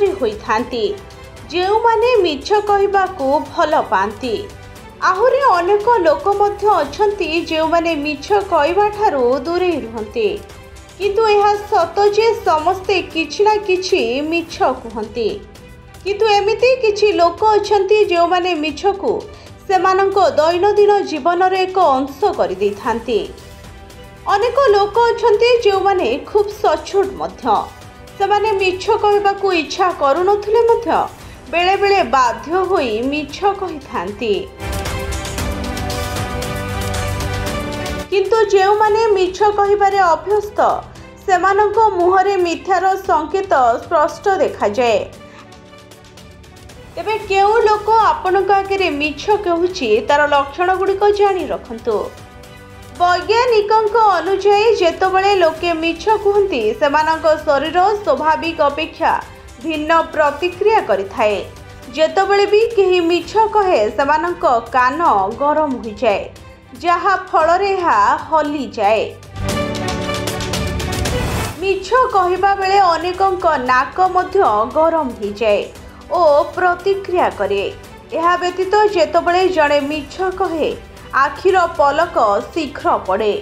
ପରି ହୋଇଥାନ୍ତି, ଯେଉଁମାନେ ମିଛ କହିବାକୁ ଭଲ ପାଆନ୍ତି। ଆହୁରି ଅନେକ ଲୋକ ମଧ୍ୟ ଅଛନ୍ତି ଯେଉଁମାନେ ମିଛ କହିବାଠାରୁ ଦୂରେଇ ରୁହନ୍ତି, କିନ୍ତୁ ଏହା ସତ ଯେ ସମସ୍ତେ କିଛି ନା କିଛି ମିଛ କୁହନ୍ତି। କିନ୍ତୁ ଏମିତି କିଛି ଲୋକ ଅଛନ୍ତି ଯେଉଁମାନେ ମିଛକୁ ସେମାନଙ୍କ ଦୈନନ୍ଦିନ ଜୀବନର ଏକ ଅଂଶ କରିଦେଇଥାନ୍ତି। ଅନେକ ଲୋକ ଅଛନ୍ତି ଯେଉଁମାନେ ଖୁବ୍ ସଚ୍ଚୋଟ ମଧ୍ୟ। ସେମାନେ ମିଛ କହିବାକୁ ଇଚ୍ଛା କରୁନଥିଲେ ମଧ୍ୟ ବେଳେବେଳେ ବାଧ୍ୟ ହୋଇ ମିଛ କହିଥାନ୍ତି। କିନ୍ତୁ ଯେଉଁମାନେ ମିଛ କହିବାରେ ଅଭ୍ୟସ୍ତ, ସେମାନଙ୍କ ମୁହଁରେ ମିଥ୍ୟାର ସଂକେତ ସ୍ପଷ୍ଟ ଦେଖାଯାଏ। ତେବେ କେଉଁ ଲୋକ ଆପଣଙ୍କ ଆଗରେ ମିଛ କହୁଛି ତାର ଲକ୍ଷଣ ଗୁଡ଼ିକ ଜାଣି ରଖନ୍ତୁ। ବୈଜ୍ଞାନିକଙ୍କ ଅନୁଯାୟୀ ଯେତେବେଳେ ଲୋକେ ମିଛ କୁହନ୍ତି, ସେମାନଙ୍କ ଶରୀର ସ୍ୱାଭାବିକ ଅପେକ୍ଷା ଭିନ୍ନ ପ୍ରତିକ୍ରିୟା କରିଥାଏ। ଯେତେବେଳେ ବି କେହି ମିଛ କହେ, ସେମାନଙ୍କ କାନ ଗରମ ହୋଇଯାଏ, ଯାହା ଫଳରେ ଏହା ହଲିଯାଏ। ମିଛ କହିବା ବେଳେ ଅନେକଙ୍କ ନାକ ମଧ୍ୟ ଗରମ ହୋଇଯାଏ ଓ ପ୍ରତିକ୍ରିୟା କରେ। ଏହା ବ୍ୟତୀତ ଯେତେବେଳେ ଜଣେ ମିଛ କହେ, ଆଖିର ପଲକ ଶୀଘ୍ର ପଡ଼େ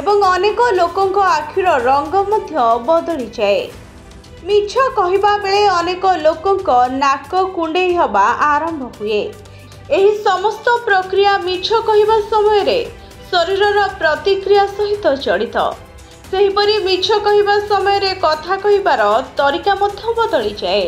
ଏବଂ ଅନେକ ଲୋକଙ୍କ ଆଖିର ରଙ୍ଗ ମଧ୍ୟ ବଦଳିଯାଏ। ମିଛ କହିବା ବେଳେ ଅନେକ ଲୋକଙ୍କ ନାକ କୁଣ୍ଡେଇ ହେବା ଆରମ୍ଭ ହୁଏ। ଏହି ସମସ୍ତ ପ୍ରକ୍ରିୟା ମିଛ କହିବା ସମୟରେ ଶରୀରର ପ୍ରତିକ୍ରିୟା ସହିତ ଜଡ଼ିତ। ସେହିପରି ମିଛ କହିବା ସମୟରେ କଥା କହିବାର ତରିକା ମଧ୍ୟ ବଦଳିଯାଏ।